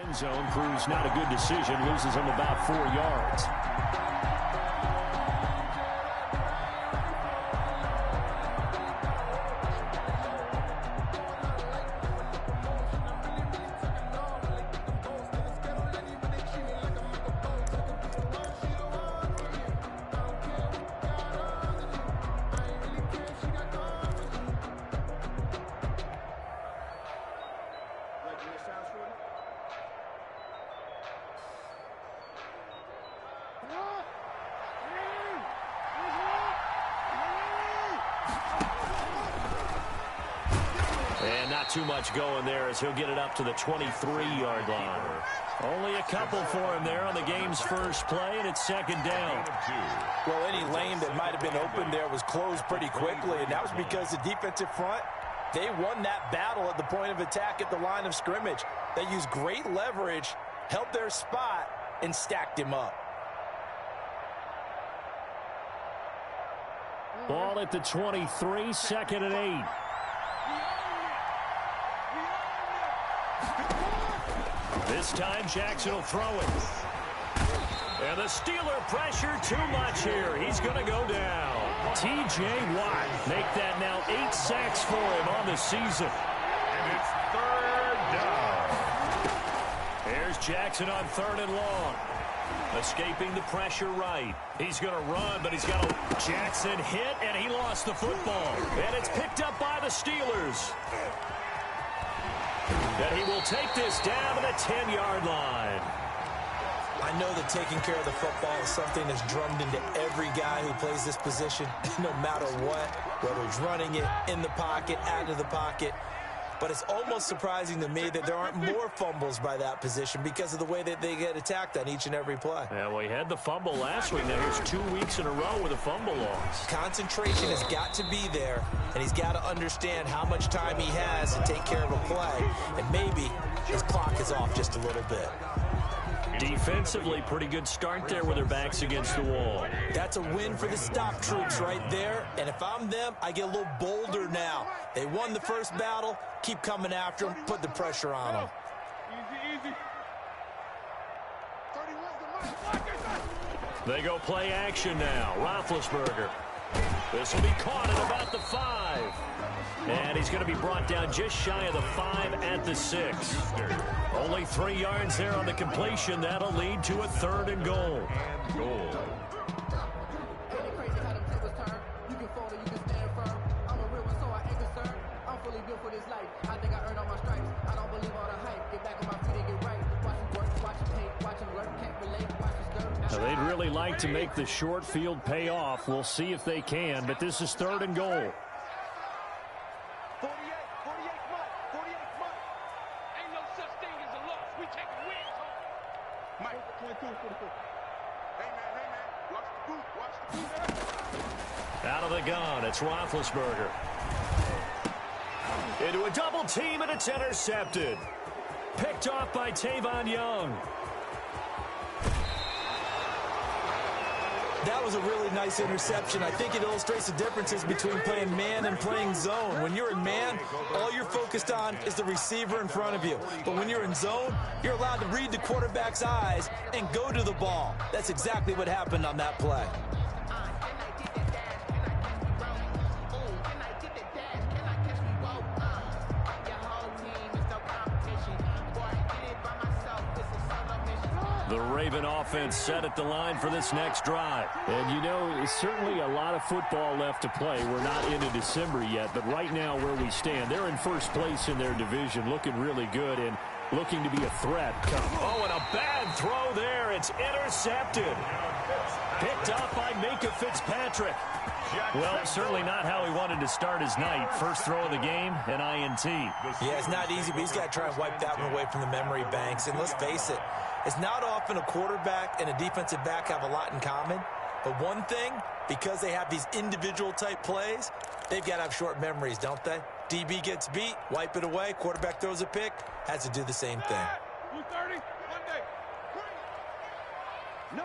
end zone proves not a good decision. Loses him about 4 yards. And not too much going there as he'll get it up to the 23-yard line. Only a couple for him there on the game's first play, and it's second down. Well, any lane that might have been open there was closed pretty quickly, and that was because the defensive front, they won that battle at the point of attack at the line of scrimmage. They used great leverage, held their spot, and stacked him up. Ball at the 23, second and 8. This time Jackson will throw it. And the Steeler pressure too much here. He's going to go down. T.J. Watt make that now 8 sacks for him on the season. And it's third down. Here's Jackson on third and long. Escaping the pressure right. He's going to run, but he's got a Jackson hit, and he lost the football. And it's picked up by the Steelers. And he will take this down to the 10-yard line. I know that taking care of the football is something that's drummed into every guy who plays this position, no matter what, whether he's running it, in the pocket, out of the pocket. But it's almost surprising to me that there aren't more fumbles by that position because of the way that they get attacked on each and every play. Yeah, well, he had the fumble last week. Now here's 2 weeks in a row with a fumble loss. Concentration has got to be there, and he's got to understand how much time he has to take care of a play. And maybe his clock is off just a little bit. Defensively, pretty good start there with their backs against the wall. That's a win for the stop troops right there. And if I'm them, I get a little bolder now. They won the first battle. Keep coming after them. Put the pressure on them. Easy. They go play action now. Roethlisberger. This will be caught at about the 5. And he's going to be brought down just shy of the 5 at the 6. Only 3 yards there on the completion. That'll lead to a third and goal. Now, they'd really like to make the short field pay off. We'll see if they can, but this is third and goal. 48 months. Ain't no such thing as a loss. We take wins home. Mike, 22, 44. Hey, man. Watch the boot. Out of the gun, it's Roethlisberger. Into a double team, and it's intercepted. Picked off by Tavon Young. That was a really nice interception. I think it illustrates the differences between playing man and playing zone. When you're in man, all you're focused on is the receiver in front of you. But when you're in zone, you're allowed to read the quarterback's eyes and go to the ball. That's exactly what happened on that play. The Raven offense set at the line for this next drive. And you know, it's certainly a lot of football left to play. We're not into December yet, but right now where we stand, they're in first place in their division, looking really good and looking to be a threat. Oh, and a bad throw there. It's intercepted. Picked up by Minka Fitzpatrick. Well, certainly not how he wanted to start his night. First throw of the game, an INT. Yeah, it's not easy, but he's got to try and wipe that one away from the memory banks. And let's face it, it's not often a quarterback and a defensive back have a lot in common. But one thing, because they have these individual type plays, they've got to have short memories, don't they? DB gets beat, wipe it away, quarterback throws a pick, has to do the same thing. 230, one day. No.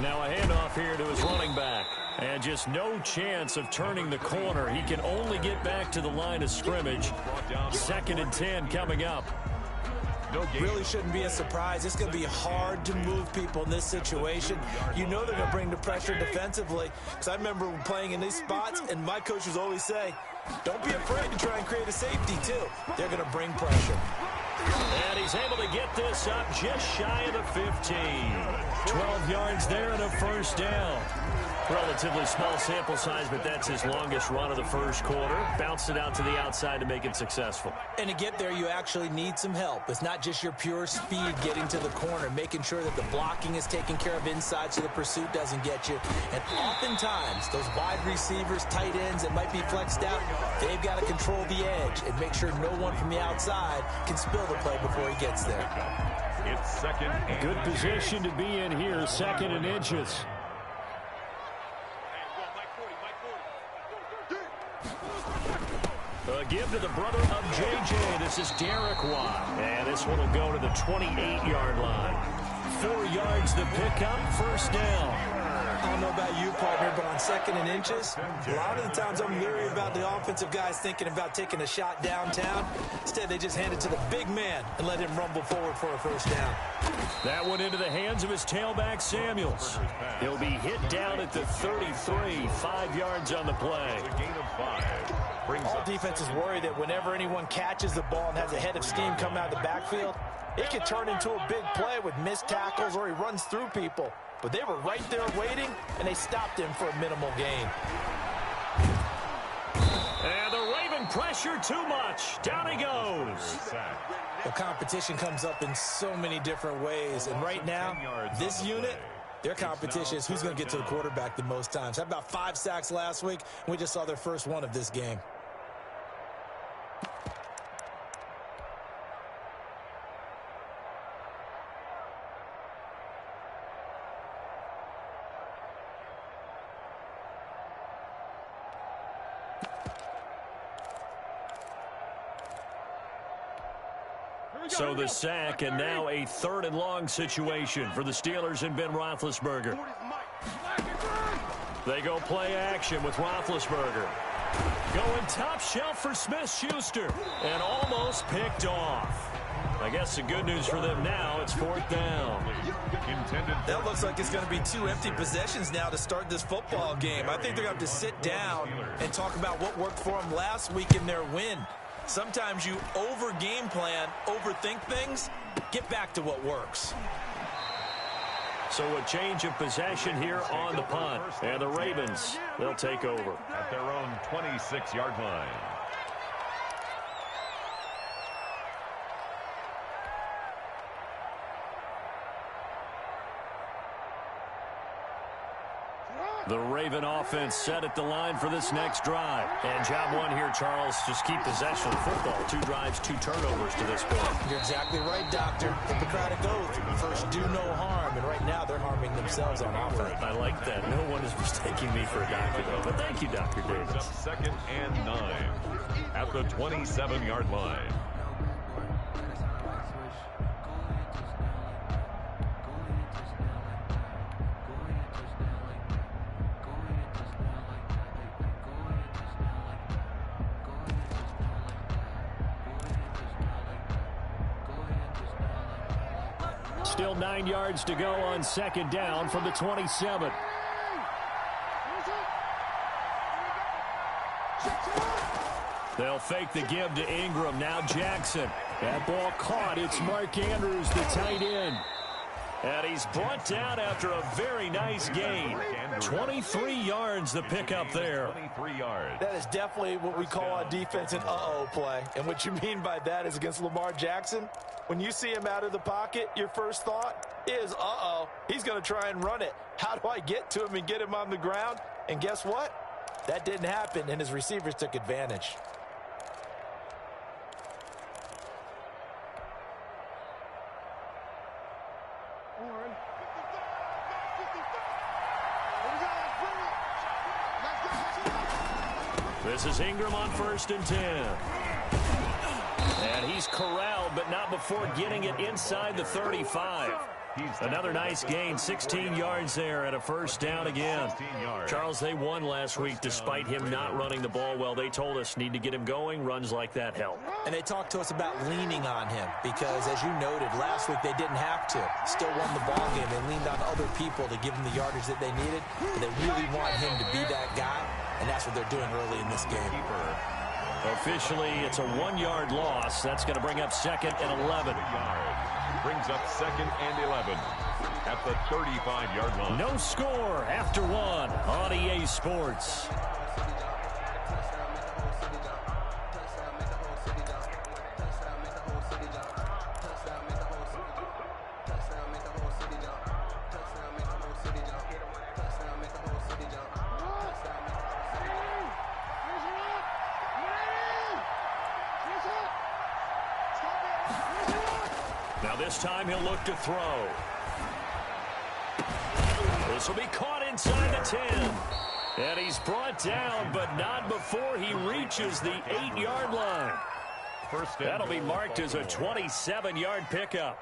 Now a handoff here to his running back. And just no chance of turning the corner. He can only get back to the line of scrimmage. 2nd and 10 coming up. Really shouldn't be a surprise. It's going to be hard to move people in this situation. You know they're going to bring the pressure defensively. Because I remember playing in these spots, and my coaches always say, don't be afraid to try and create a safety, too. They're going to bring pressure. And he's able to get this up just shy of the 15. 12 yards there and a first down. Relatively small sample size, but that's his longest run of the first quarter. Bounced it out to the outside to make it successful. And to get there, you actually need some help. It's not just your pure speed getting to the corner, making sure that the blocking is taken care of inside so the pursuit doesn't get you. And oftentimes, those wide receivers, tight ends that might be flexed out, they've got to control the edge and make sure no one from the outside can spill the play before he gets there. It's 2nd and good position to be in here, 2nd and inches. A give to the brother of J.J. This is Derek Watt. And this one will go to the 28-yard line. 4 yards the pickup, first down. I don't know about you, partner, but on 2nd and inches, a lot of the times I'm leery about the offensive guys thinking about taking a shot downtown. Instead, they just hand it to the big man and let him rumble forward for a first down. That one into the hands of his tailback, Samuels. He'll be hit down at the 33, 5 yards on the play. All defenses worry that whenever anyone catches the ball and has a head of steam coming out of the backfield, it can turn into a big play with missed tackles or he runs through people. But they were right there waiting, and they stopped him for a minimal gain. And the Raven pressure too much. Down he goes. The competition comes up in so many different ways. And right now, this unit, their competition is who's going to get to the quarterback the most times. Had about 5 sacks last week, and we just saw their first one of this game. So the sack, and now a 3rd and long situation for the Steelers and Ben Roethlisberger. They go play action with Roethlisberger. Going top shelf for Smith-Schuster, and almost picked off. I guess the good news for them now, it's 4th down. That looks like it's going to be 2 empty possessions now to start this football game. I think they're going to have to sit down and talk about what worked for them last week in their win. Sometimes you over-game plan, overthink things, get back to what works. So a change of possession here on the punt. And the Ravens, they'll take over. At their own 26-yard line. The Raven offense set at the line for this next drive. And job one here, Charles, just keep possession of the football. 2 drives, 2 turnovers to this point. You're exactly right, Doctor. Hippocratic oath. First, do no harm. And right now, they're harming themselves on offense. I like that. No one is mistaking me for a doctor, though. But thank you, Dr. Davis. 2nd and 9 at the 27-yard line. Still 9 yards to go on 2nd down from the 27. They'll fake the give to Ingram. Now Jackson. That ball caught. It's Mark Andrews, the tight end. And he's brought down after a very nice gain. 23 yards the pickup there. 23 yards. That is definitely what we call on defense an uh-oh play. And what you mean by that is against Lamar Jackson, when you see him out of the pocket, your first thought is, uh-oh, he's going to try and run it. How do I get to him and get him on the ground? And guess what? That didn't happen, and his receivers took advantage. This is Ingram on 1st and 10. And he's corralled, but not before getting it inside the 35. Another nice gain, 16 yards there and a first down again. Charles, they won last week despite him not running the ball well. They told us need to get him going. Runs like that help. And they talked to us about leaning on him because, as you noted, last week they didn't have to. Still won the ball game. They leaned on other people to give them the yardage that they needed. But they really want him to be that guy, and that's what they're doing early in this game. Officially, it's a 1-yard loss. That's going to bring up 2nd and 11. Brings up 2nd and 11 at the 35-yard line. No score after 1 on EA Sports. Now this time he'll look to throw. This will be caught inside the 10. And he's brought down, but not before he reaches the 8-yard line. That'll be marked as a 27-yard pickup.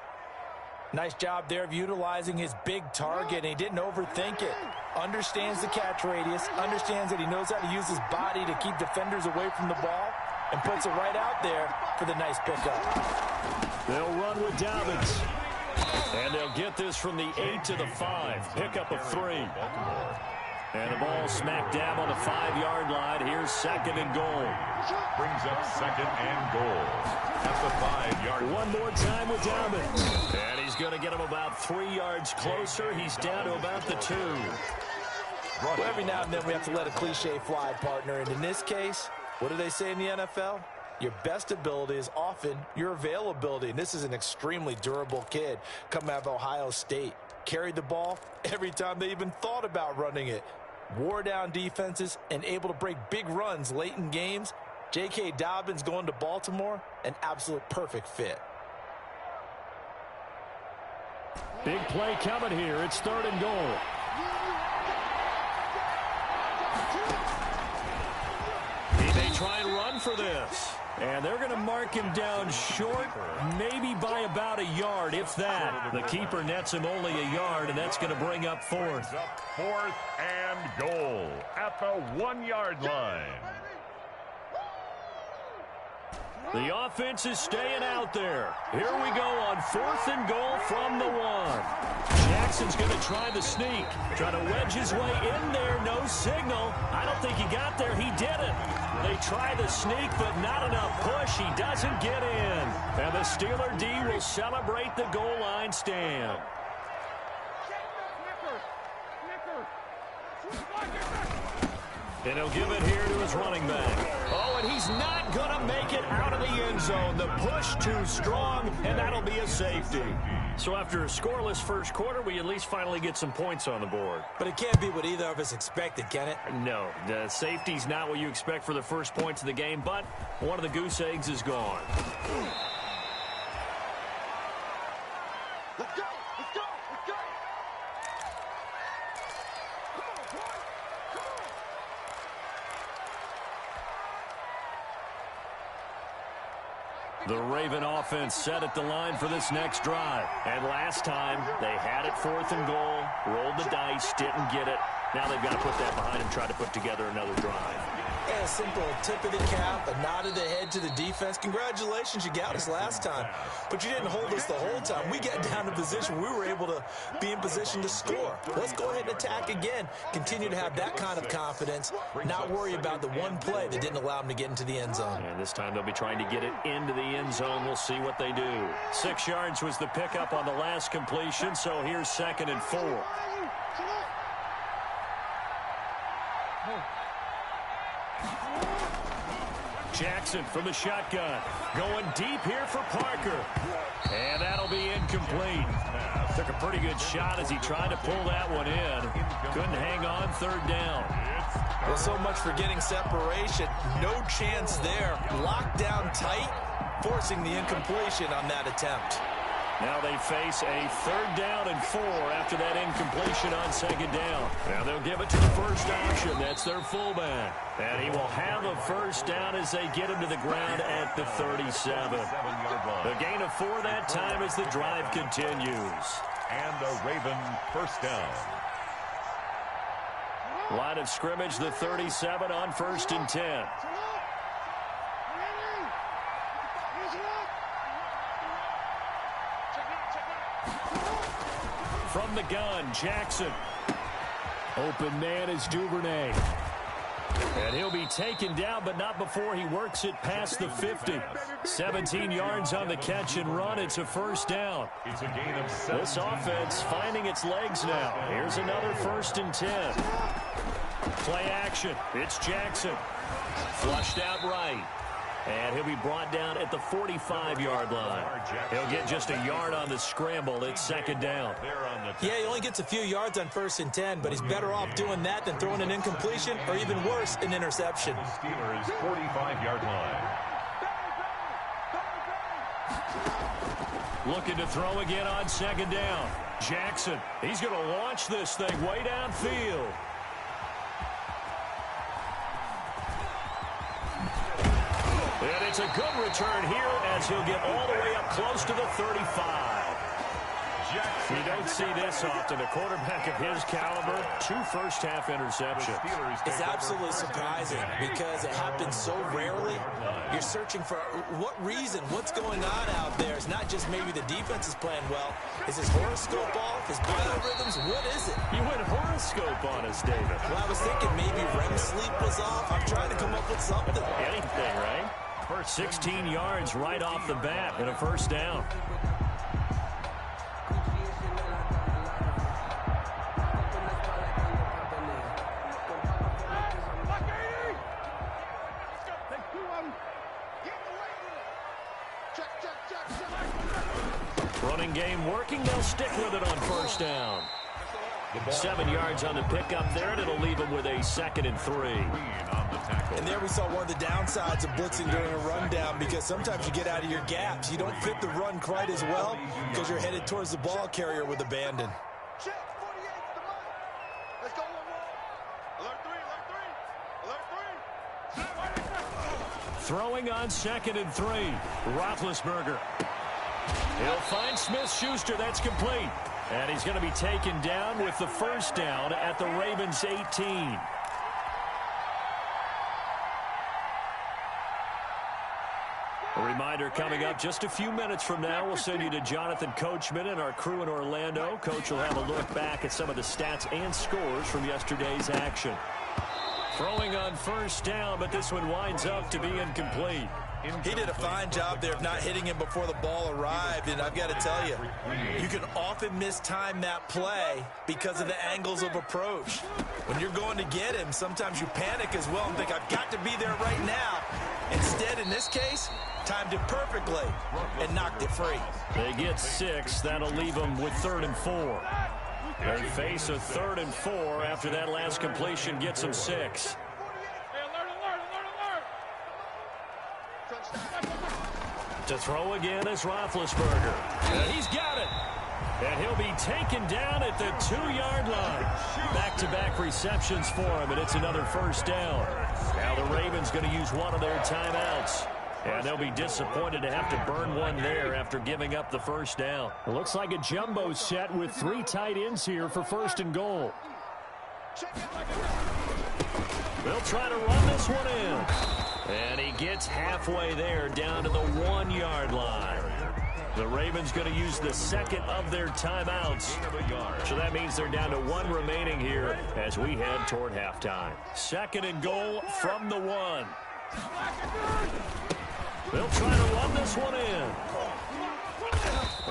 Nice job there of utilizing his big target, and he didn't overthink it. Understands the catch radius, understands that he knows how to use his body to keep defenders away from the ball, and puts it right out there for the nice pickup. They'll run with Dobbins. And they'll get this from the 8 to the 5. Pickup of 3. And the ball smack dab on the 5-yard line. Here's 2nd and goal. Brings up 2nd and goal at the 5-yard line. One more time with Dobbins. And he's going to get him about 3 yards closer. He's down to about the 2. Well, every now and then we have to let a cliche fly, partner. And in this case, what do they say in the NFL? Your best ability is often your availability. And this is an extremely durable kid coming out of Ohio State. Carried the ball every time they even thought about running it. Wore down defenses and able to break big runs late in games. J.K. Dobbins going to Baltimore, an absolute perfect fit. Big play coming here. It's 3rd and goal. He may try and run for this. And they're going to mark him down short, maybe by about a yard, if that. The keeper nets him only a yard, and that's going to bring up 4th. 4th and goal at the 1-yard line. The offense is staying out there. Here we go on 4th and goal from the 1. Jackson's going to try the sneak. Try to wedge his way in there. No signal. I don't think he got there. He didn't. They try the sneak, but not enough push. He doesn't get in. And the Steeler D will celebrate the goal line stand. And he'll give it here to his running back. Oh, and he's not going to make it out of the end zone. The push too strong, and that'll be a safety. So after a scoreless first quarter, we at least finally get some points on the board. But it can't be what either of us expected, can it? No, the safety's not what you expect for the first points of the game, but one of the goose eggs is gone. Let's go! Let's go! Let's go! The Raven offense set at the line for this next drive. And last time, they had it 4th and goal, rolled the dice, didn't get it. Now they've got to put that behind and try to put together another drive. Yeah, a simple tip of the cap, a nod of the head to the defense. Congratulations, you got us last time. But you didn't hold us the whole time. We got down to position. We were able to be in position to score. Let's go ahead and attack again. Continue to have that kind of confidence. Not worry about the one play that didn't allow them to get into the end zone. And this time they'll be trying to get it into the end zone. We'll see what they do. 6 yards was the pickup on the last completion, so here's 2nd and 4. Jackson from the shotgun. Going deep here for Parker. And that'll be incomplete. Took a pretty good shot as he tried to pull that one in. Couldn't hang on 3rd down. Well, so much for getting separation. No chance there. Locked down tight, forcing the incompletion on that attempt. Now they face a 3rd down and 4 after that incompletion on 2nd down. Now they'll give it to the first option. That's their fullback. And he will have a first down as they get him to the ground at the 37. The gain of 4 that time as the drive continues. And a Raven first down. Line of scrimmage, the 37 on 1st and 10. From the gun, Jackson. Open man is Duvernay. And he'll be taken down, but not before he works it past the 50. 17 yards on the catch and run. It's a first down. It's a gain of 7. This offense finding its legs now. Here's another 1st and 10. Play action. It's Jackson. Flushed out right. And he'll be brought down at the 45-yard line. He'll get just a yard on the scramble. It's 2nd down. Yeah, he only gets a few yards on 1st and 10, but he's better off doing that than throwing an incompletion or even worse, an interception. Steelers 45-yard line. Looking to throw again on 2nd down. Jackson, he's going to launch this thing way downfield. And it's a good return here as he'll get all the way up close to the 35. You don't see this often. A quarterback of his caliber, 2 first-half interceptions. It's absolutely surprising because it happens so rarely. You're searching for what reason, what's going on out there. It's not just maybe the defense is playing well. Is his horoscope off? His biorhythms? What is it? You went horoscope on us, David. Well, I was thinking maybe REM sleep was off. I'm trying to come up with something. Anything, right? First 16 yards right off the bat and a first down. Running game working. They'll stick with it on first down. 7 yards on the pickup there, and it'll leave them with a 2nd and 3. And there we saw one of the downsides of blitzing during a rundown because sometimes you get out of your gaps. You don't fit the run quite as well because you're headed towards the ball carrier with abandon. Check 48 to Mike. Let's go one more. Alert 3. Throwing on 2nd and 3. Roethlisberger. He'll find Smith-Schuster. That's complete. And he's going to be taken down with the first down at the Ravens' 18. A reminder coming up just a few minutes from now. We'll send you to Jonathan Coachman and our crew in Orlando. Coach will have a look back at some of the stats and scores from yesterday's action. Throwing on first down, but this one winds up to be incomplete. He did a fine job there of not hitting him before the ball arrived, and I've got to tell you, you can often mistime that play because of the angles of approach. When you're going to get him, sometimes you panic as well and think, I've got to be there right now. Instead, in this case, timed it perfectly and knocked it free. They get 6. That'll leave them with 3rd and 4. They face a 3rd and 4 after that last completion gets them 6. To throw again is Roethlisberger. And he's got it. And he'll be taken down at the 2-yard line. Back-to-back receptions for him, and it's another first down. Now the Ravens going to use one of their timeouts. And they'll be disappointed to have to burn one there after giving up the first down. It looks like a jumbo set with 3 tight ends here for 1st and goal. They'll try to run this one in. And he gets halfway there down to the 1-yard line. The Ravens going to use the 2nd of their timeouts. So that means they're down to 1 remaining here as we head toward halftime. 2nd and goal from the 1. They'll try to run this one in.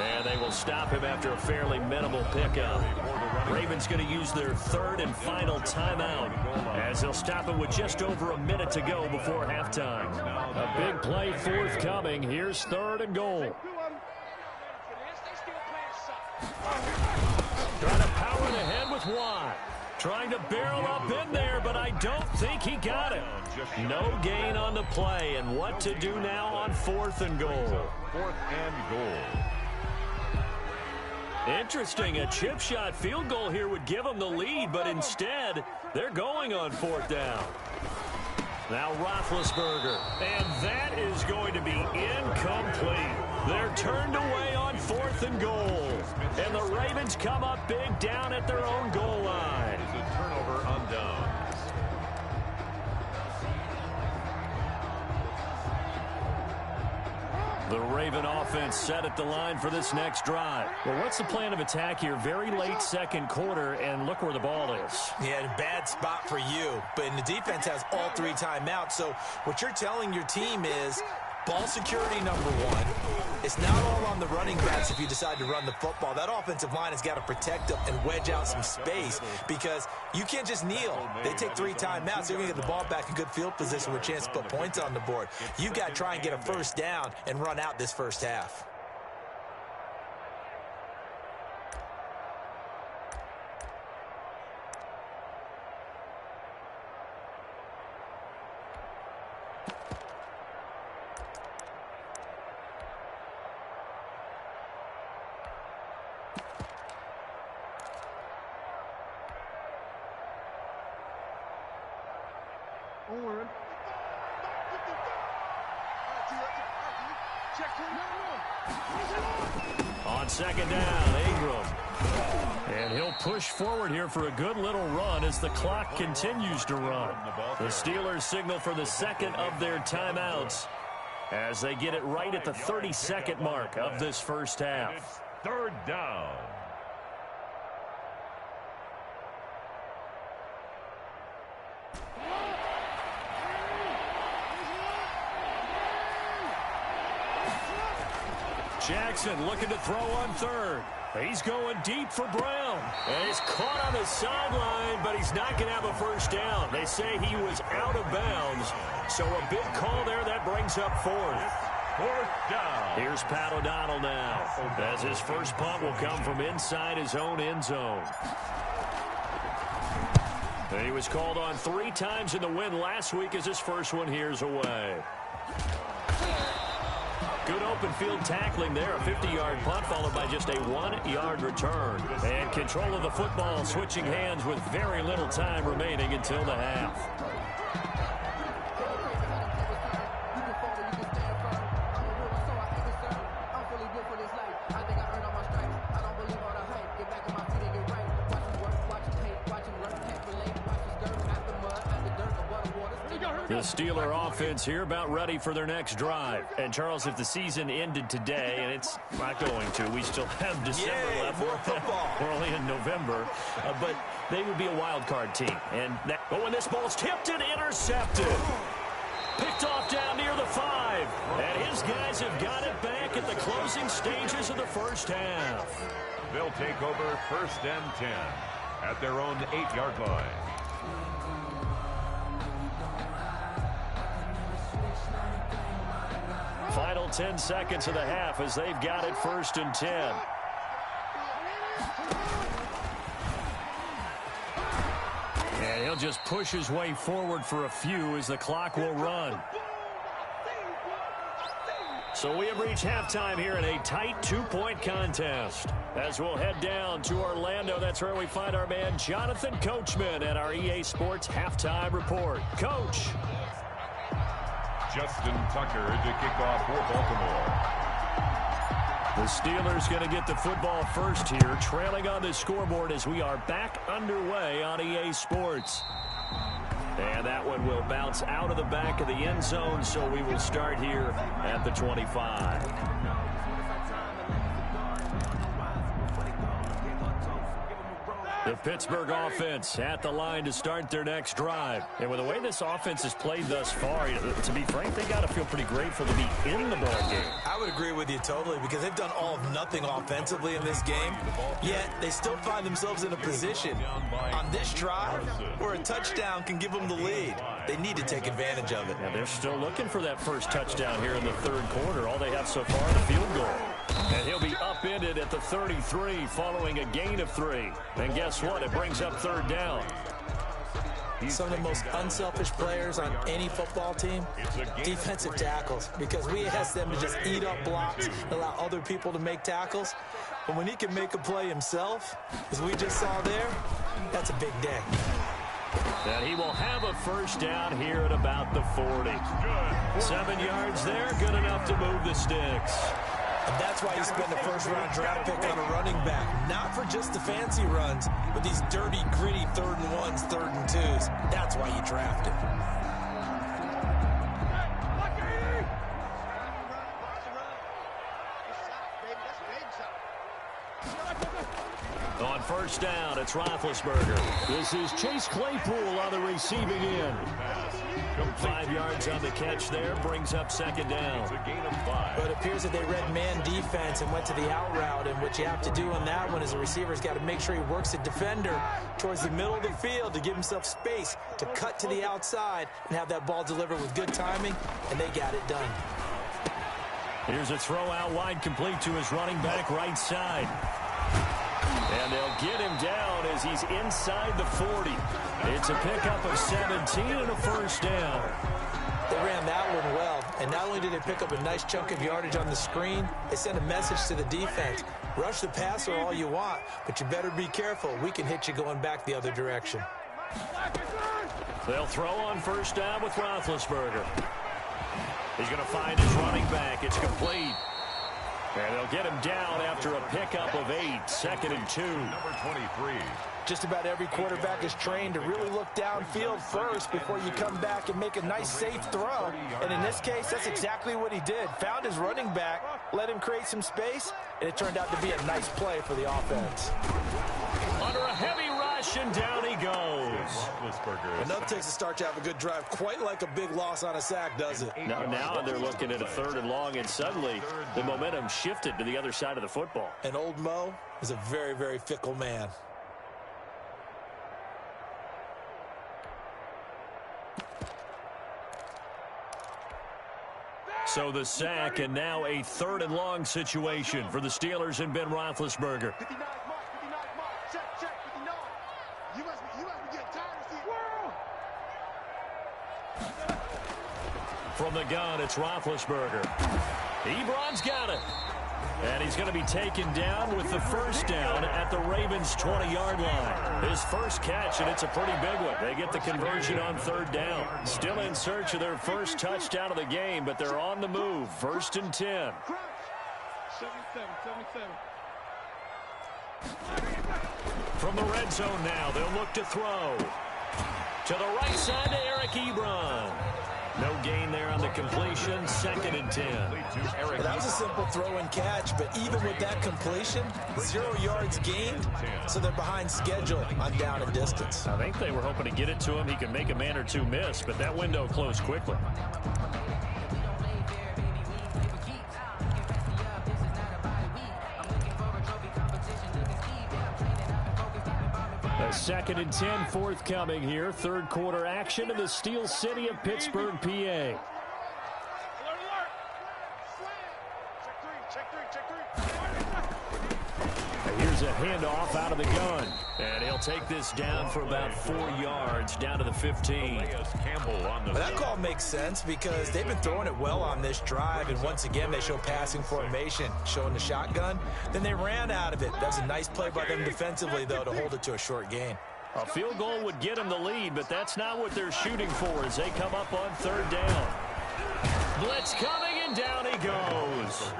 And they will stop him after a fairly minimal pickup. Ravens going to use their 3rd and final timeout as they'll stop him with just over a minute to go before halftime. A big play forthcoming. Here's 3rd and goal. Trying to power it ahead with Watt. Trying to barrel up in there, but I don't think he got it. No gain on the play, and what to do now on 4th and goal. 4th and goal. Interesting, a chip shot field goal here would give them the lead, but instead, they're going on 4th down. Now Roethlisberger. And that is going to be incomplete. They're turned away on 4th and goal. And the Ravens come up big down at their own goal line. It's a turnover on downs. The Raven offense set at the line for this next drive. Well, what's the plan of attack here? Very late second quarter, and look where the ball is. Yeah, bad spot for you. But the defense has all 3 timeouts. So what you're telling your team is ball security number 1. It's not all on the running backs if you decide to run the football. That offensive line has got to protect them and wedge out some space because you can't just kneel. They take 3 timeouts. They're going to get the ball back in good field position with a chance to put points on the board. You've got to try and get a first down and run out this first half. On second down, Ingram. And he'll push forward here for a good little run as the clock continues to run. The Steelers signal for the second of their timeouts as they get it right at the 32nd mark of this first half. It's 3rd down. Jackson looking to throw on 3rd. He's going deep for Brown. And he's caught on the sideline, but he's not going to have a first down. They say he was out of bounds. So a big call there that brings up 4th. 4th down. Here's Pat O'Donnell now, as his first punt will come from inside his own end zone. He was called on 3 times in the win last week as his first one here's away. Good open field tackling there. A 50-yard punt followed by just a 1-yard return. And control of the football switching hands with very little time remaining until the half. The Steeler offense here about ready for their next drive. And, Charles, if the season ended today, and it's not going to, we still have December left. More football. We're only in November. But they would be a wild card team. And when this ball's tipped and intercepted. Picked off down near the 5. And his guys have got it back at the closing stages of the first half. They'll take over 1st and 10 at their own 8-yard line. Final 10 seconds of the half as they've got it 1st and 10. And he'll just push his way forward for a few as the clock will run. So we have reached halftime here in a tight 2-point contest. As we'll head down to Orlando, that's where we find our man Jonathan Coachman at our EA Sports Halftime Report. Coach. Justin Tucker to kick off for Baltimore. The Steelers going to get the football first here, trailing on the scoreboard as we are back underway on EA Sports. And that one will bounce out of the back of the end zone, so we will start here at the 25. The Pittsburgh offense at the line to start their next drive. And with the way this offense has played thus far, to be frank, they got to feel pretty grateful to be in the ball game. I would agree with you totally because they've done all of nothing offensively in this game, yet they still find themselves in a position on this drive where a touchdown can give them the lead. They need to take advantage of it. Yeah, they're still looking for that first touchdown here in the third quarter. All they have so far is a field goal. And he'll be upended at the 33 following a gain of 3. And guess what? It brings up 3rd down. Some of the most unselfish players on any football team, defensive tackles, because we ask them to just eat up blocks, allow other people to make tackles. But when he can make a play himself, as we just saw there, that's a big day. And he will have a first down here at about the 40. 7 yards there, good enough to move the sticks. And that's why you spend a first-round draft pick on a running back. Not for just the fancy runs, but these dirty, gritty 3rd and 1s, 3rd and 2s. That's why you draft him. On first down, it's Roethlisberger. This is Chase Claypool on the receiving end. 5 yards on the catch there, brings up second down. It's a gain of 5. But it appears that they read man defense and went to the out route. And what you have to do on that one as a receiver's got to make sure he works the defender towards the middle of the field to give himself space to cut to the outside and have that ball delivered with good timing, and they got it done. Here's a throw out wide, complete to his running back right side. And they'll get him down as he's inside the 40. It's a pickup of 17 and a first down. They ran that one well, and not only did they pick up a nice chunk of yardage on the screen, they sent a message to the defense. Rush the passer all you want, but you better be careful. We can hit you going back the other direction. They'll throw on first down with Roethlisberger. He's going to find his running back. It's complete. And they'll get him down after a pickup of 8, 2nd and 2. Number 23. Just about every quarterback is trained to really look downfield first before you come back and make a nice, safe throw. And in this case, that's exactly what he did. Found his running back, let him create some space, and it turned out to be a nice play for the offense. Under a heavy rush, and down he goes. Enough takes to start to have a good drive, quite like a big loss on a sack, does it? Now they're looking at a 3rd and long, and suddenly the momentum shifted to the other side of the football. And old Mo is a very, very fickle man. So the sack, and now a 3rd and long situation for the Steelers and Ben Roethlisberger. 59 mark, 59 mark, check, 59. You must be getting tired of seeing. From the gun, it's Roethlisberger. Ebron's got it. And he's going to be taken down with the first down at the Ravens' 20-yard line. His first catch, and it's a pretty big one. They get the conversion on 3rd down. Still in search of their first touchdown of the game, but they're on the move. 1st and 10. 77. From the red zone now, they'll look to throw. To the right side to Eric Ebron. No gain there on the completion. 2nd and 10. Well, that was a simple throw and catch, but even with that completion, 0 yards gained, so they're behind schedule on down and distance. I think they were hoping to get it to him. He could make a man or two miss, but that window closed quickly. A 2nd and 10 forthcoming here. 3rd quarter action in the Steel City of Pittsburgh, PA. Alert. Check three. Here's a handoff out of the gun. And he'll take this down for about 4 yards, down to the 15. Well, that call makes sense because they've been throwing it well on this drive, and once again they show passing formation, showing the shotgun. Then they ran out of it. That's a nice play by them defensively, though, to hold it to a short gain. A field goal would get them the lead, but that's not what they're shooting for as they come up on 3rd down. Blitz coming, and down he goes.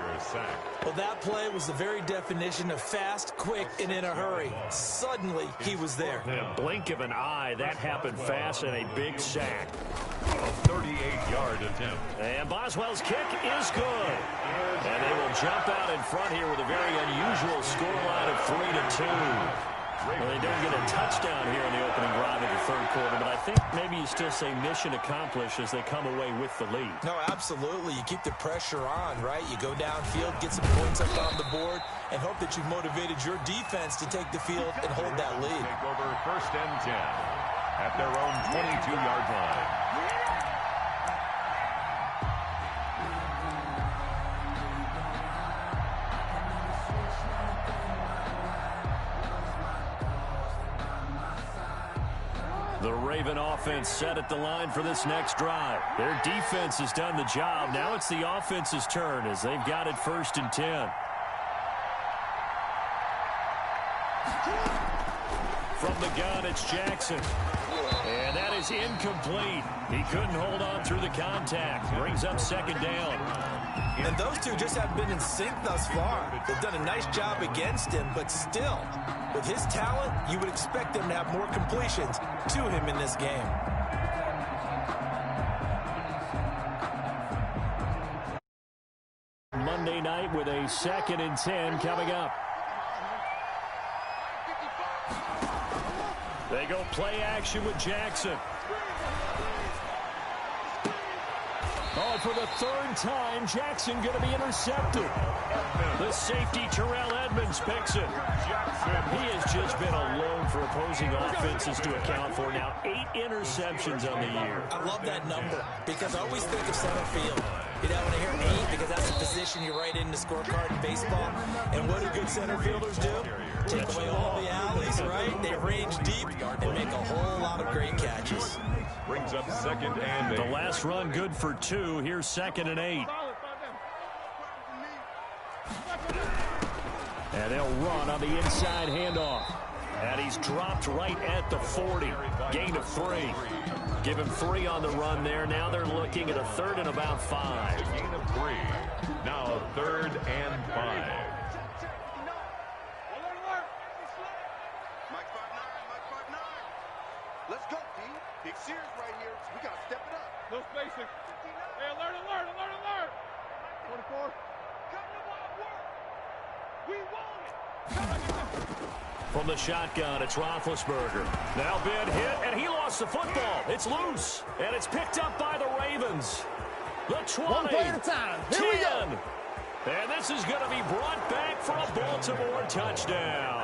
Well, that play was the very definition of fast, quick, and in a hurry. Suddenly, he was there. In a blink of an eye, that happened fast, and a big sack. A 38-yard attempt. And Boswell's kick is good. And they will jump out in front here with a very unusual scoreline of 3-2. Well, they don't get a touchdown here in the opening drive of the 3rd quarter, but I think maybe you still say mission accomplished as they come away with the lead. No, absolutely. You keep the pressure on, right? You go downfield, get some points up on the board, and hope that you've motivated your defense to take the field and hold that lead. Take over 1st and 10 at their own 22-yard line. The Raven offense set at the line for this next drive. Their defense has done the job. Now it's the offense's turn as they've got it 1st and 10. From the gun, it's Jackson. And is incomplete. He couldn't hold on through the contact. Brings up second down. And those two just haven't been in sync thus far. They've done a nice job against him, but still, with his talent, you would expect them to have more completions to him in this game. Monday night with a 2nd and 10 coming up. They go play action with Jackson. Oh, for the 3rd time, Jackson going to be intercepted. The safety, Terrell Edmonds, picks it. He has just been alone for opposing offenses to account for now 8 interceptions on the year. I love that number because I always think of center field. You know, when I hear 8, because that's the position you write in the scorecard in baseball. And what do good center fielders do? Take away all the alleys, right? They range deep and make a whole lot of great catches. Brings up 2nd and 8. The last run good for 2. Here's 2nd and 8. And they'll run on the inside handoff. And he's dropped right at the 40. Gain of 3. Give him 3 on the run there. Now they're looking at a 3rd and about 5. Gain of 3. Now 3rd and 5. Let's go, D. Big series right here. We got to step it up. No spacing. Hey, alert, alert, alert, alert. 24. Come to my work. We want it. From the shotgun, it's Roethlisberger. Now been hit, and he lost the football. It's loose, and it's picked up by the Ravens. The 20. 1 play at a time. Here 10. we go. And this is going to be brought back for a Baltimore touchdown.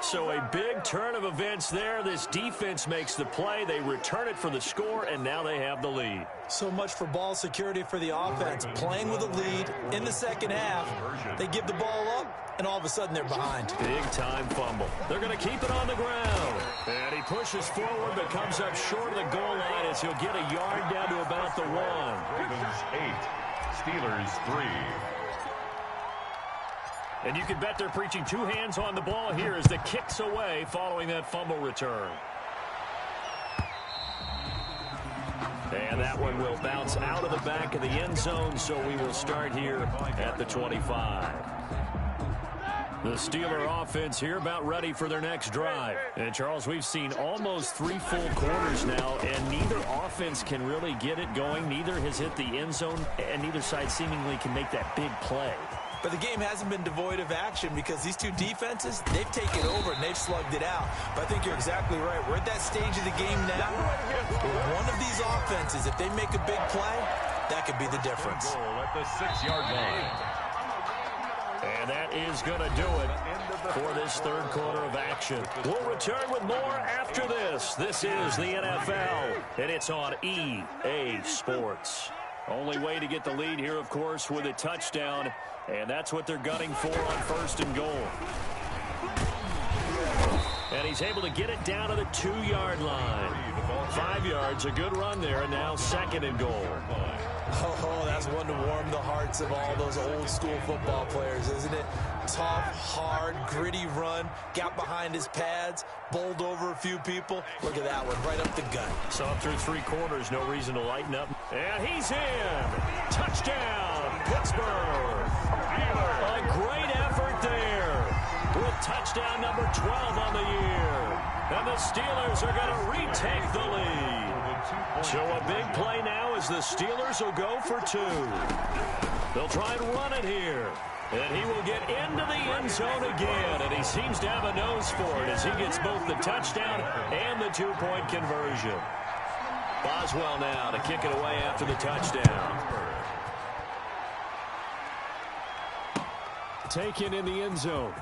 So a big turn of events there. This defense makes the play. They return it for the score, and now they have the lead. So much for ball security for the offense. Playing with a lead in the second half. They give the ball up, and all of a sudden they're behind. Big-time fumble. They're going to keep it on the ground. And he pushes forward but comes up short of the goal line as he'll get a yard down to about the 1. Ravens 8. Steelers 3. And you can bet they're preaching 2 hands on the ball here as the kick's away following that fumble return. And that one will bounce out of the back of the end zone, so we will start here at the 25. The Steeler offense here about ready for their next drive. And, Charles, we've seen almost 3 full quarters now, and neither offense can really get it going. Neither has hit the end zone, and neither side seemingly can make that big play. But the game hasn't been devoid of action because these two defenses, they've taken over and they've slugged it out. But I think you're exactly right. We're at that stage of the game now where one of these offenses, if they make a big play, that could be the difference. Goal at the 6-yard line. And that is going to do it for this 3rd quarter of action. We'll return with more after this. This is the NFL, and it's on EA Sports. Only way to get the lead here, of course, with a touchdown, and that's what they're gunning for on 1st and goal. And he's able to get it down to the 2-yard line. 5 yards, a good run there, and now 2nd and goal. Oh, that's one to warm the hearts of all those old school football players, isn't it? Tough, hard, gritty run, got behind his pads, bowled over a few people. Look at that one, right up the gut. So up through 3 quarters, no reason to lighten up. And he's in. Touchdown, Pittsburgh. A great effort there with touchdown number 12 on the year. And the Steelers are going to retake the lead. So a big play now as the Steelers will go for 2. They'll try and run it here. And he will get into the end zone again. And he seems to have a nose for it as he gets both the touchdown and the 2-point conversion. Boswell now to kick it away after the touchdown. Taken in the end zone.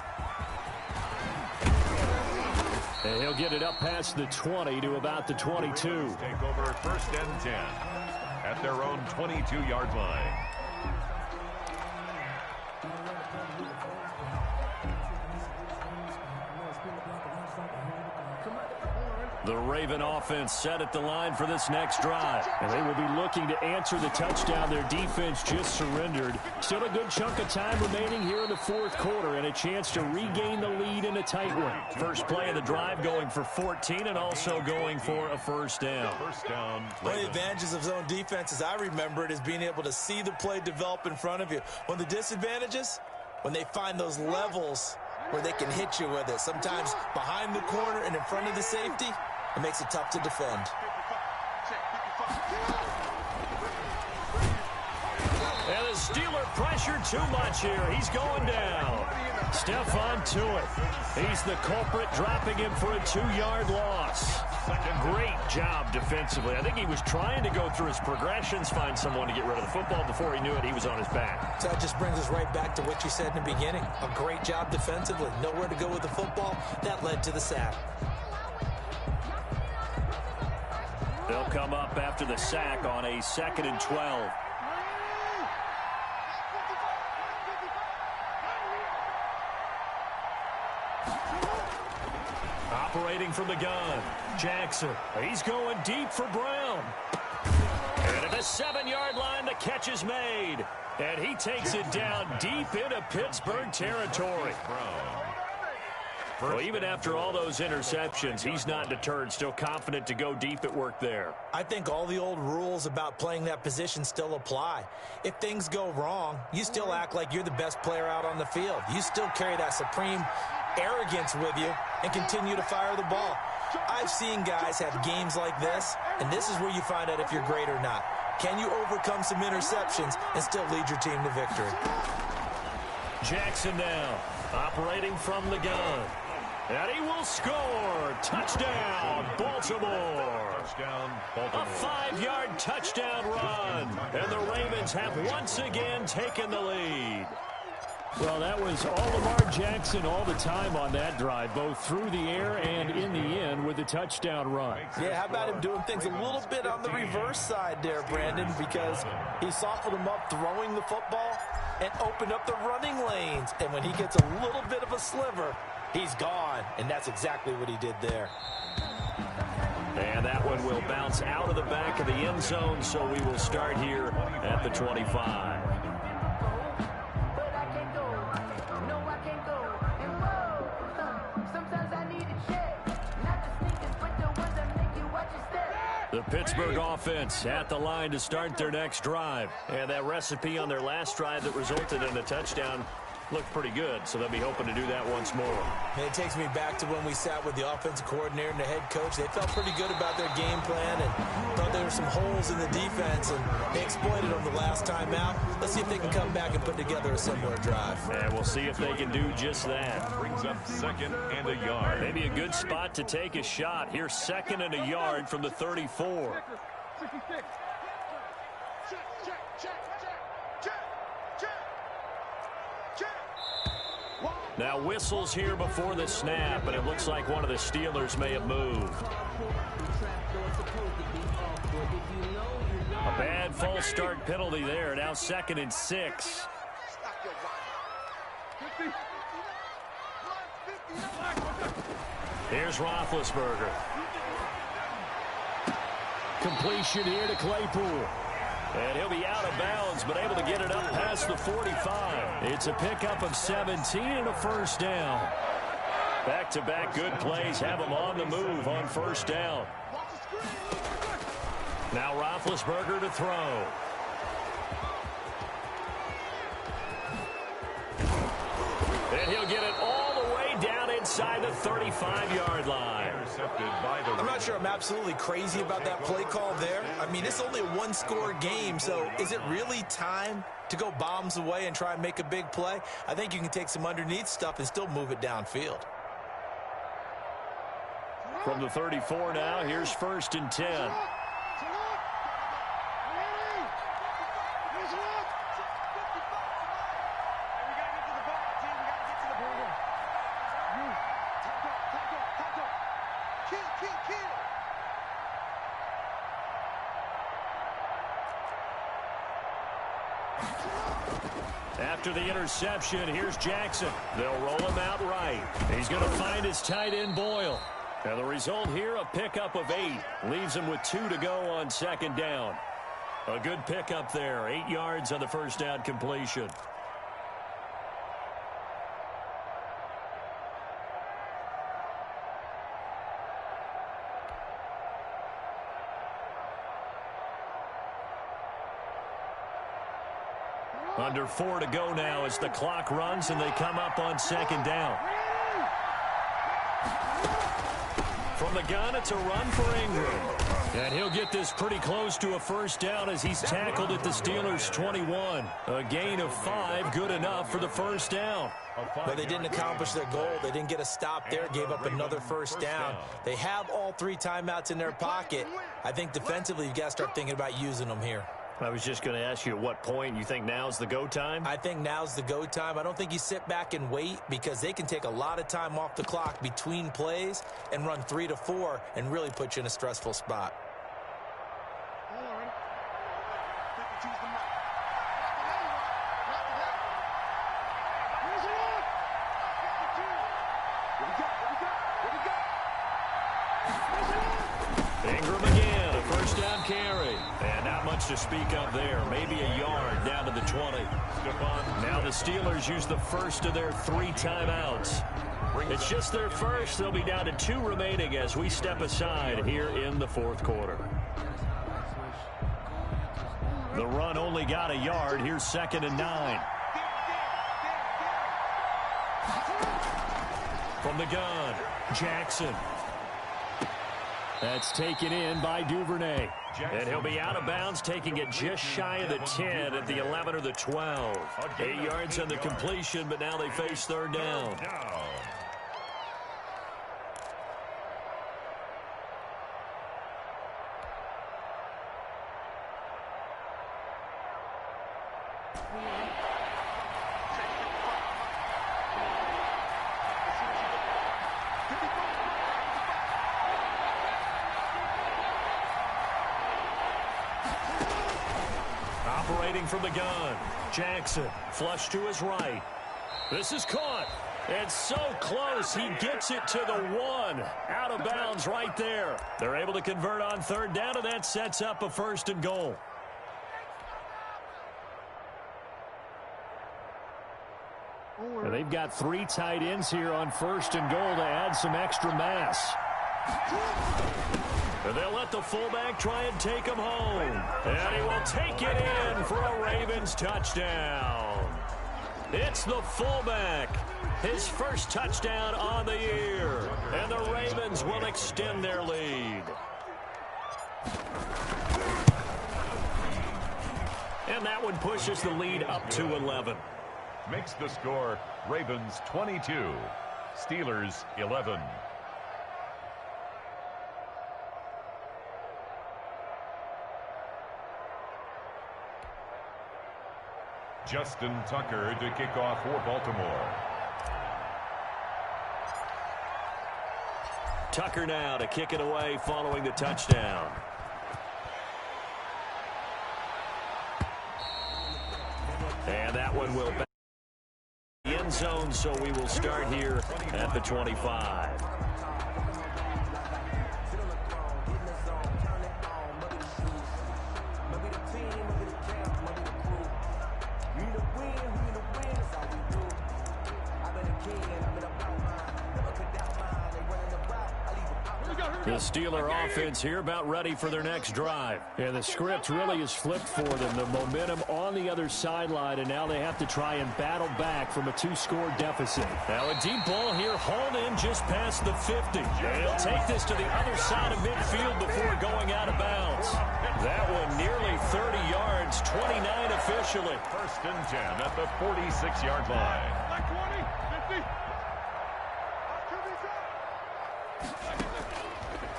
And he'll get it up past the 20 to about the 22. Take over 1st and 10 at their own 22-yard line. The Raven offense set at the line for this next drive. And they will be looking to answer the touchdown their defense just surrendered. Still a good chunk of time remaining here in the fourth quarter and a chance to regain the lead in a tight one. First play of the drive going for 14 and also going for a first down. First down. One of the advantages of zone defense, as I remember it, is being able to see the play develop in front of you. One of the disadvantages, when they find those levels where they can hit you with it. Sometimes behind the corner and in front of the safety, it makes it tough to defend. And the Steeler pressure too much here. He's going down. Stephon Tuitt. He's the culprit, dropping him for a 2-yard loss. Great job defensively. I think he was trying to go through his progressions, find someone to get rid of the football. Before he knew it, he was on his back. So that just brings us right back to what you said in the beginning. A great job defensively. Nowhere to go with the football. That led to the sack. They'll come up after the sack on a 2nd and 12. Operating from the gun, Jackson. He's going deep for Brown. And at the 7-yard line, the catch is made. And he takes it down deep into Pittsburgh territory. Well, even after all those interceptions, he's not deterred, still confident to go deep at work there. I think all the old rules about playing that position still apply. If things go wrong, you still act like you're the best player out on the field. You still carry that supreme arrogance with you and continue to fire the ball. I've seen guys have games like this, and this is where you find out if you're great or not. Can you overcome some interceptions and still lead your team to victory? Jackson now, operating from the gun. And he will score. Touchdown, Baltimore. Touchdown, Baltimore. A 5-yard touchdown run. And the Ravens have once again taken the lead. Well, that was all Lamar Jackson all the time on that drive, both through the air and in the end with a touchdown run. Yeah, how about him doing things a little bit on the reverse side there, Brandon, because he softened him up throwing the football and opened up the running lanes. And when he gets a little bit of a sliver, he's gone, and that's exactly what he did there. And that one will bounce out of the back of the end zone, so we will start here at the 25. The Pittsburgh offense at the line to start their next drive. And that recipe on their last drive that resulted in a touchdown looked pretty good, so they'll be hoping to do that once more. And it takes me back to when we sat with the offensive coordinator and the head coach. They felt pretty good about their game plan and thought there were some holes in the defense, and they exploited them the last time out. Let's see if they can come back and put together a similar drive. And we'll see if they can do just that. Brings up 2nd and a yard. Maybe a good spot to take a shot. Here's 2nd and a yard from the 34. Now whistles here before the snap, and it looks like one of the Steelers may have moved. A bad false start penalty there. Now 2nd and 6. Here's Roethlisberger. Completion here to Claypool. And he'll be out of bounds, but able to get it up past the 45. It's a pickup of 17 and a first down. Back-to-back good plays have him on the move on first down. Now Roethlisberger to throw. And he'll get it all the way down inside the 35-yard line. Intercepted by the I'm not sure I'm absolutely crazy about that play call there. I mean, it's only a one-score game, so is it really time to go bombs away and try and make a big play? I think you can take some underneath stuff and still move it downfield. From the 34 now, here's 1st and 10. After the interception, here's Jackson. They'll roll him out right. He's going to find his tight end, Boyle. And the result here, a pickup of 8. Leaves him with 2 to go on second down. A good pickup there. 8 yards on the first down completion. Under 4 to go now as the clock runs and they come up on second down. From the gun, it's a run for Ingram. And he'll get this pretty close to a first down as he's tackled at the Steelers' 21. A gain of 5, good enough for the first down. But they didn't accomplish their goal. They didn't get a stop there, gave up another first down. They have all 3 timeouts in their pocket. I think defensively you've got to start thinking about using them here. I was just going to ask you at what point you think now's the go time? I think now's the go time. I don't think you sit back and wait because they can take a lot of time off the clock between plays and run 3 to 4 and really put you in a stressful spot. Ingram again, a first down carry. And not much to speak of there. Maybe a yard down to the 20. Now the Steelers use the first of their 3 timeouts. It's just their first. They'll be down to 2 remaining as we step aside here in the fourth quarter. The run only got a yard. Here's 2nd and 9. From the gun, Jackson. That's taken in by Duvernay. And he'll be out of bounds, taking it just shy of the 10 at the 11 or the 12. 8 yards on the completion, but now they face third down. Operating from the gun, Jackson, flush to his right. This is caught. It's so close, he gets it to the 1. Out of bounds right there. They're able to convert on third down, and that sets up a 1st and goal. And they've got 3 tight ends here on 1st and goal to add some extra mass. And they'll let the fullback try and take him home. And he will take it in for a Ravens touchdown. It's the fullback. His first touchdown on the year. And the Ravens will extend their lead. And that one pushes the lead up to 11. Makes the score Ravens 22, Steelers 11. Justin Tucker to kick off for Baltimore. Tucker now to kick it away following the touchdown. And that one will back the end zone, so we will start here at the 25. The Steeler offense here about ready for their next drive. And the script really is flipped for them. The momentum on the other sideline, and now they have to try and battle back from a 2-score deficit. Now a deep ball here hauled in just past the 50. And he'll take this to the other side of midfield before going out of bounds. That one nearly 30 yards, 29 officially. 1st and 10 at the 46-yard line. Like 20, 50.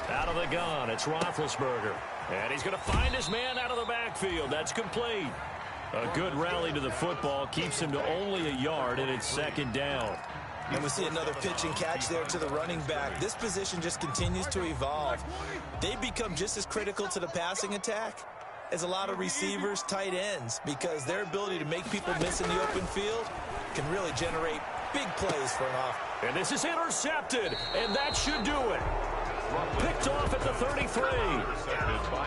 Out of the gun, it's Roethlisberger. And he's going to find his man out of the backfield. That's complete. A good rally to the football keeps him to only a yard, and it's 2nd down. And we see another pitch and catch there to the running back. This position just continues to evolve. They become just as critical to the passing attack as a lot of receivers, tight ends, because their ability to make people miss in the open field can really generate big plays for an offense. And this is intercepted, and that should do it. Picked off at the 33.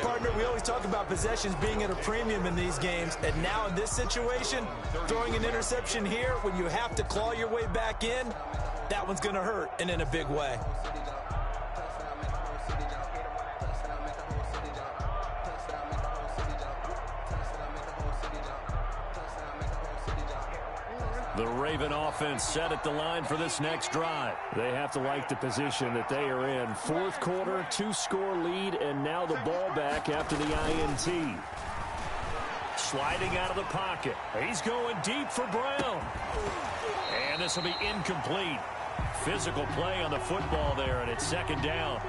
Partner, we always talk about possessions being at a premium in these games, and now in this situation, throwing an interception here when you have to claw your way back in, that one's going to hurt, and in a big way. The Raven offense set at the line for this next drive. They have to like the position that they are in. Fourth quarter, 2-score lead, and now the ball back after the INT. Sliding out of the pocket. He's going deep for Brown. And this will be incomplete. Physical play on the football there, and it's second down.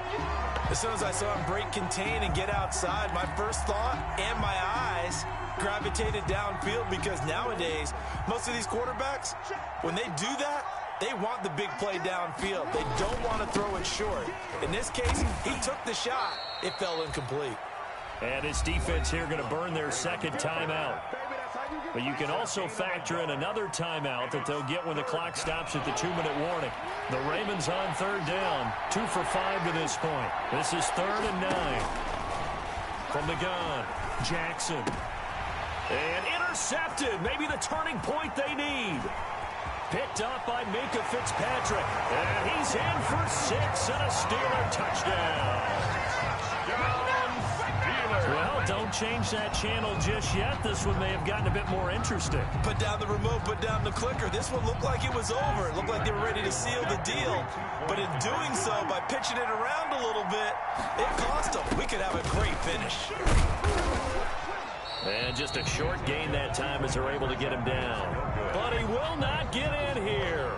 As soon as I saw him break contain and get outside, my first thought and my eyes gravitated downfield, because nowadays, most of these quarterbacks, when they do that, they want the big play downfield. They don't want to throw it short. In this case, he took the shot. It fell incomplete. And his defense here going to burn their second timeout. But you can also factor in another timeout that they'll get when the clock stops at the 2-minute warning. The Ravens on third down, 2 for 5 to this point. This is 3rd and 9. From the gun, Jackson. And intercepted, maybe the turning point they need. Picked up by Minka Fitzpatrick. And he's in for 6 and a Steeler touchdown. Well, don't change that channel just yet. This one may have gotten a bit more interesting. Put down the remote, put down the clicker. This one looked like it was over. It looked like they were ready to seal the deal. But in doing so, by pitching it around a little bit, it cost them. We could have a great finish. And just a short gain that time as they're able to get him down. But he will not get in here.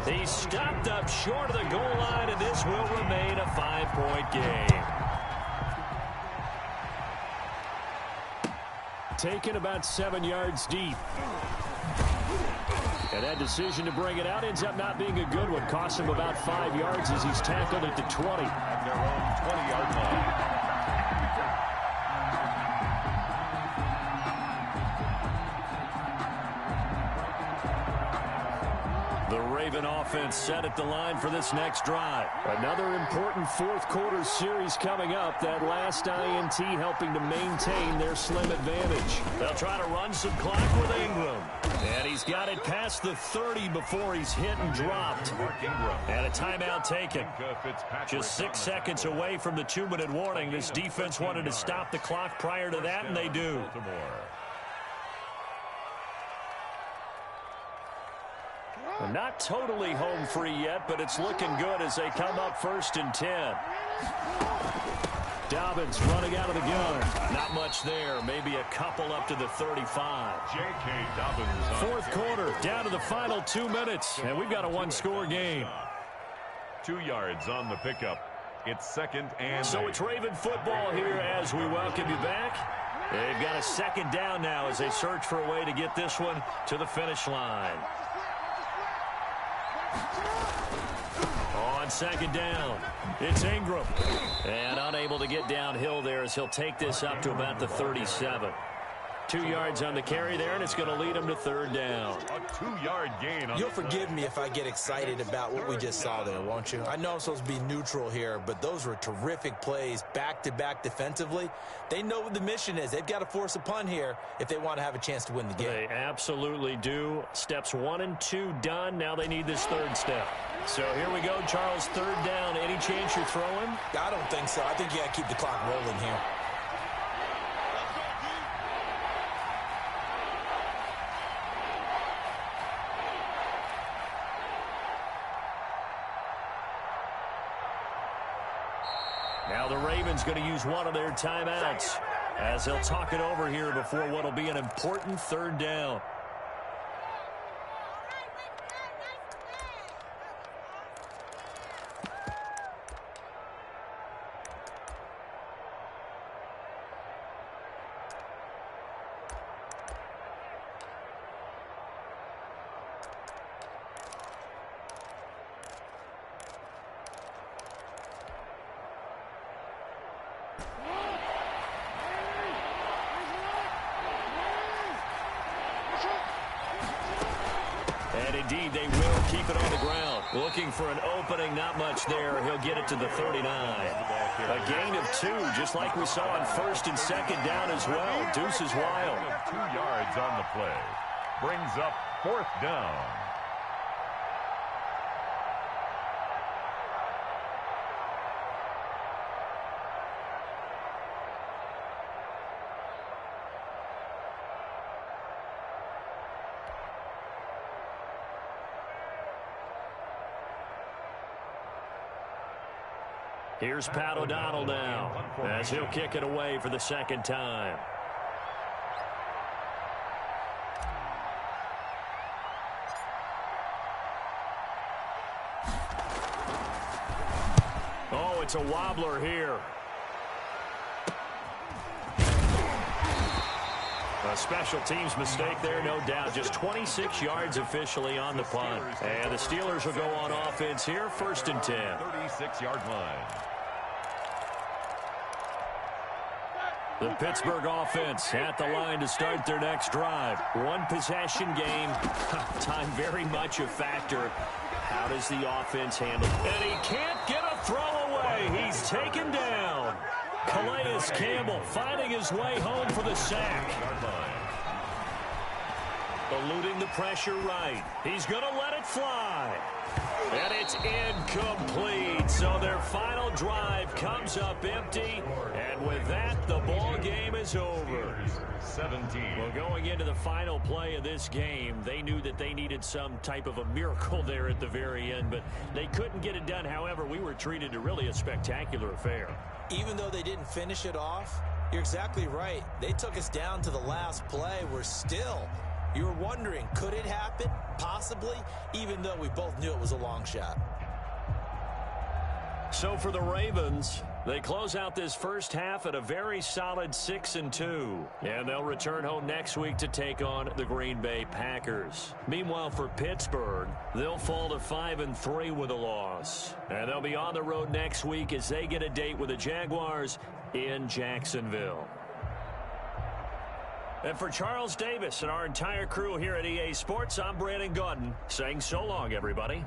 He stopped up short of the goal line, and this will remain a 5-point game. Taken about 7 yards deep. And that decision to bring it out ends up not being a good one. Costs him about 5 yards as he's tackled at the 20. At their own 20-yard line. The Raven offense set at the line for this next drive. Another important fourth quarter series coming up. That last INT helping to maintain their slim advantage. They'll try to run some clock with Ingram. And he's got it past the 30 before he's hit and dropped. And a timeout taken. Just 6 seconds away from the 2-minute warning. This defense wanted to stop the clock prior to that, and they do. Not totally home free yet, but it's looking good as they come up 1st and 10. Dobbins running out of the gun. Not much there. Maybe a couple up to the 35. J.K. Dobbins. Fourth quarter, down to the final 2 minutes, and we've got a 1-score game. 2 yards on the pickup. It's 2nd and 8. So it's Raven football here as we welcome you back. They've got a 2nd down now as they search for a way to get this one to the finish line. On 2nd down, it's Ingram. And unable to get downhill there as he'll take this up to about the 37. 2 yards on the carry there, and it's going to lead him to 3rd down. A 2-yard gain. You'll forgive me if I get excited about what we just saw there, won't you? I know I'm supposed to be neutral here, but those were terrific plays back-to-back defensively. They know what the mission is. They've got to force a punt here if they want to have a chance to win the game. They absolutely do. Steps 1 and 2 done. Now they need this 3rd step. So here we go, Charles, 3rd down. Any chance you're throwing? I don't think so. I think you got to keep the clock rolling here. Now the Ravens going to use one of their timeouts as they'll talk it over here before what will be an important 3rd down. And indeed, they will keep it on the ground. Looking for an opening, not much there. He'll get it to the 39. A gain of 2, just like we saw on first and second down as well. Deuce is wild. 2 yards on the play. Brings up 4th down. Here's Pat O'Donnell now as he'll kick it away for the second time. Oh, it's a wobbler here. A special teams mistake there, no doubt. Just 26 yards officially on the punt. And the Steelers will go on offense here, 1st and 10. 36-yard line. The Pittsburgh offense at the line to start their next drive. One possession game. Time very much a factor. How does the offense handle it? And he can't get a throw away. He's taken down. Calais Campbell finding his way home for the sack. Eluding the pressure right. He's going to let it fly. And it's incomplete. So their final drive comes up empty. And with that, the ball game is over. 17. Well, going into the final play of this game, they knew that they needed some type of a miracle there at the very end, but they couldn't get it done. However, we were treated to really a spectacular affair. Even though they didn't finish it off, you're exactly right. They took us down to the last play. We're still... You were wondering, could it happen? Possibly, even though we both knew it was a long shot. So for the Ravens, they close out this first half at a very solid 6-2. And they'll return home next week to take on the Green Bay Packers. Meanwhile, for Pittsburgh, they'll fall to 5-3 with a loss. And they'll be on the road next week as they get a date with the Jaguars in Jacksonville. And for Charles Davis and our entire crew here at EA Sports, I'm Brandon Gaudin saying so long, everybody.